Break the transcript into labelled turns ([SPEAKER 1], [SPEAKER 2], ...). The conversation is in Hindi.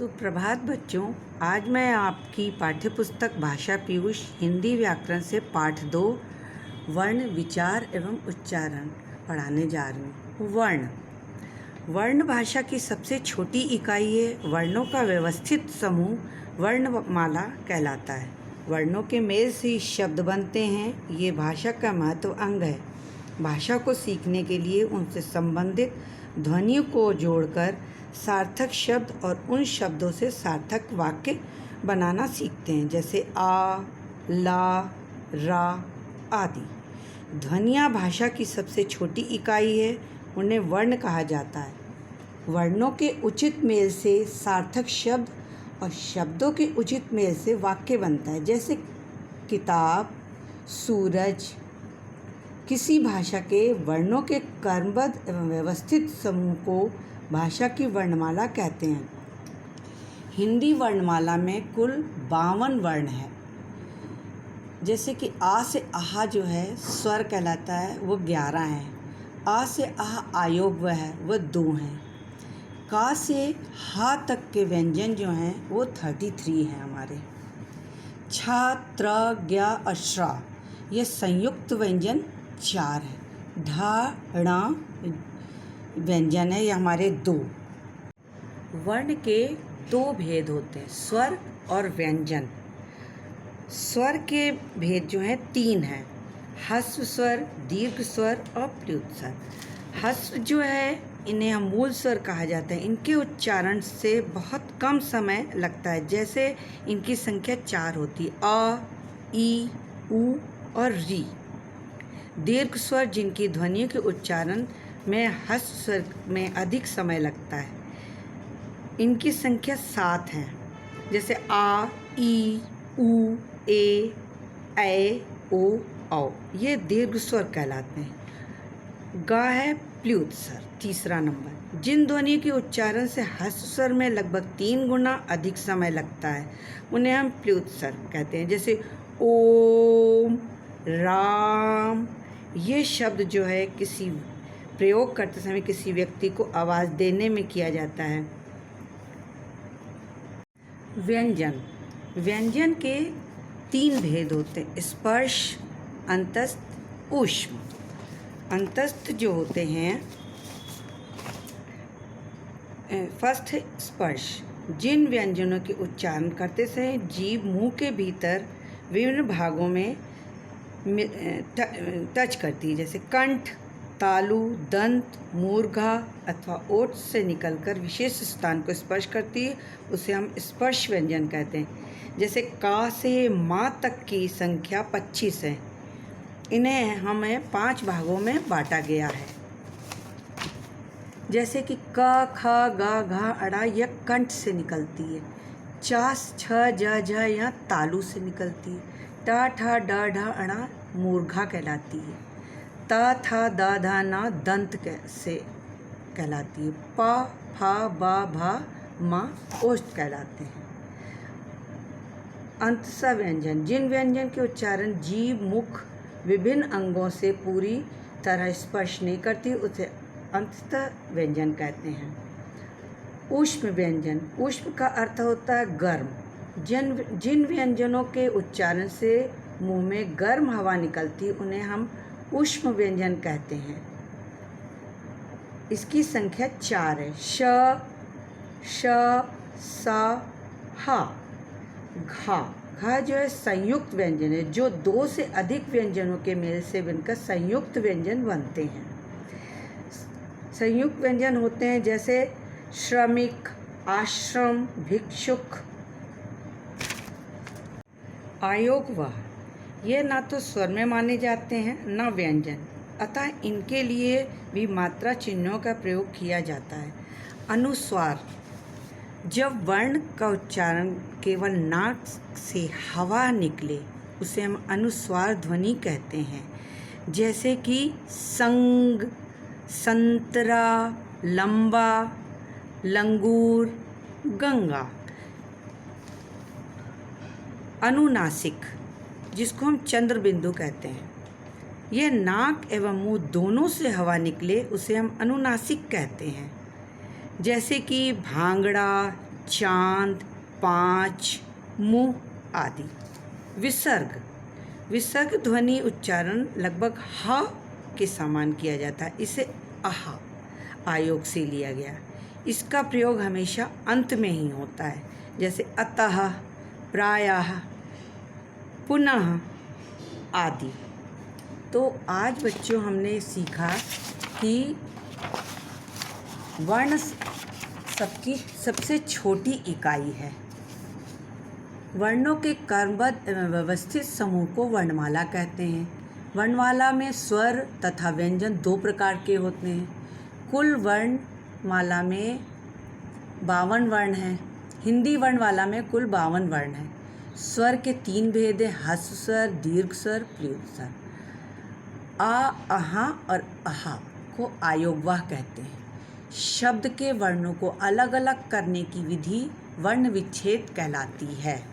[SPEAKER 1] सुप्रभात बच्चों। आज मैं आपकी पाठ्यपुस्तक भाषा पीयूष हिंदी व्याकरण से पाठ 2 वर्ण विचार एवं उच्चारण पढ़ाने जा रही हूँ। वर्ण भाषा की सबसे छोटी इकाई है। वर्णों का व्यवस्थित समूह वर्णमाला कहलाता है। वर्णों के मेल से ही शब्द बनते हैं। ये भाषा का महत्व अंग है। भाषा को सीखने के लिए उनसे संबंधित ध्वनियों को जोड़कर सार्थक शब्द और उन शब्दों से सार्थक वाक्य बनाना सीखते हैं, जैसे आ, ला, रा आदि। ध्वनियाँ भाषा की सबसे छोटी इकाई है। उन्हें वर्ण कहा जाता है। वर्णों के उचित मेल से सार्थक शब्द और शब्दों के उचित मेल से वाक्य बनता है, जैसे किताब, सूरज। किसी भाषा के वर्णों के क्रमबद्ध एवं व्यवस्थित समूह को भाषा की वर्णमाला कहते हैं। हिंदी वर्णमाला में कुल 52 वर्ण हैं। जैसे कि आ से आहा जो है स्वर कहलाता है, वो 11 हैं। आ से आहा आयोग है, वो 2 हैं। का से हा तक के व्यंजन जो हैं वो 33 हैं हमारे। छा, त्र, ज्ञ, अश्रा ये संयुक्त व्यंजन 4 हैं। ढा, ण व्यंजन है, ये हमारे 2। वर्ण के 2 भेद होते हैं, स्वर और व्यंजन। स्वर के भेद जो हैं 3 हैं, ह्रस्व स्वर, दीर्घ स्वर और प्लुत स्वर। ह्रस्व जो है इन्हें हम मूल स्वर कहा जाता है। इनके उच्चारण से बहुत कम समय लगता है, जैसे इनकी संख्या 4 होती है, अ, ई, उ और री। दीर्घ स्वर जिनकी ध्वनियों के उच्चारण में ह्रस्व स्वर में अधिक समय लगता है, इनकी संख्या 7 है, जैसे आ, ई, उ, ए, ओ, औ। ये दीर्घ स्वर कहलाते हैं। ग है प्लुत स्वर, तीसरा नंबर। जिन ध्वनियों के उच्चारण से ह्रस्व स्वर में लगभग 3 गुना अधिक समय लगता है, उन्हें हम प्लुत स्वर कहते हैं, जैसे ओम, राम। ये शब्द जो है किसी प्रयोग करते समय किसी व्यक्ति को आवाज़ देने में किया जाता है। व्यंजन के 3 भेद होते हैं, स्पर्श, अंतस्थ, ऊष्म। अंतस्थ जो होते हैं, फर्स्ट है स्पर्श। जिन व्यंजनों के उच्चारण करते समय जीभ मुंह के भीतर विभिन्न भागों में टच करती है, जैसे कंठ, तालु, दंत, मूर्धा अथवा ओठ से निकलकर विशेष स्थान को स्पर्श करती है, उसे हम स्पर्श व्यंजन कहते हैं। जैसे का से माँ तक की संख्या 25 है। इन्हें हमें 5 भागों में बांटा गया है, जैसे कि क, ख, ग, घ, अड़ा यह कंठ से निकलती है। चास, छ, ज, झ यह तालु से निकलती है। ट, ठ, ड, ढ, अड़ा मूर्धा कहलाती है। त, थ, द, ध, न दंत से कहलाती है। प, फ, ब, भ, म ओष्ठ कहलाते हैं। अंतस्थ व्यंजन। जिन व्यंजन के उच्चारण जीभ मुख विभिन्न अंगों से पूरी तरह स्पर्श नहीं करती, उसे अंतस्थ व्यंजन कहते हैं। ऊष्म व्यंजन। ऊष्म का अर्थ होता है गर्म। जिन व्यंजनों के उच्चारण से मुंह में गर्म हवा निकलती, उन्हें हम ऊष्म व्यंजन कहते हैं। इसकी संख्या 4 है, श, स, ह, घ। घ जो है संयुक्त व्यंजन है, जो 2 से अधिक व्यंजनों के मेल से बनकर संयुक्त व्यंजन बनते हैं। संयुक्त व्यंजन होते हैं जैसे श्रमिक, आश्रम, भिक्षुक, आयोग, वह। ये ना तो स्वर में माने जाते हैं न व्यंजन, अतः इनके लिए भी मात्रा चिन्हों का प्रयोग किया जाता है। अनुस्वार। जब वर्ण का उच्चारण केवल नाक से हवा निकले, उसे हम अनुस्वार ध्वनि कहते हैं, जैसे कि संग, संतरा, लंबा, लंगूर, गंगा। अनुनासिक, जिसको हम चंद्र बिंदु कहते हैं, यह नाक एवं मुंह दोनों से हवा निकले, उसे हम अनुनासिक कहते हैं, जैसे कि भांगड़ा, चांद, पाँच, मुँह आदि। विसर्ग। विसर्ग ध्वनि उच्चारण लगभग ह के समान किया जाता है। इसे आहा आयोग से लिया गया। इसका प्रयोग हमेशा अंत में ही होता है, जैसे अतः, प्रायः, पुनः आदि। तो आज बच्चों हमने सीखा कि वर्ण सबकी सबसे छोटी इकाई है। वर्णों के क्रमबद्ध एवं व्यवस्थित समूह को वर्णमाला कहते हैं। वर्णमाला में स्वर तथा व्यंजन दो प्रकार के होते हैं। कुल वर्णमाला में 52 वर्ण हैं। हिंदी वर्णमाला में कुल 52 वर्ण हैं। स्वर के 3 भेद हैं, ह्रस्व स्वर, दीर्घ स्वर, प्लुत स्वर। आ, अहा और अहा को आयोगवाह कहते हैं। शब्द के वर्णों को अलग अलग करने की विधि वर्ण विच्छेद कहलाती है।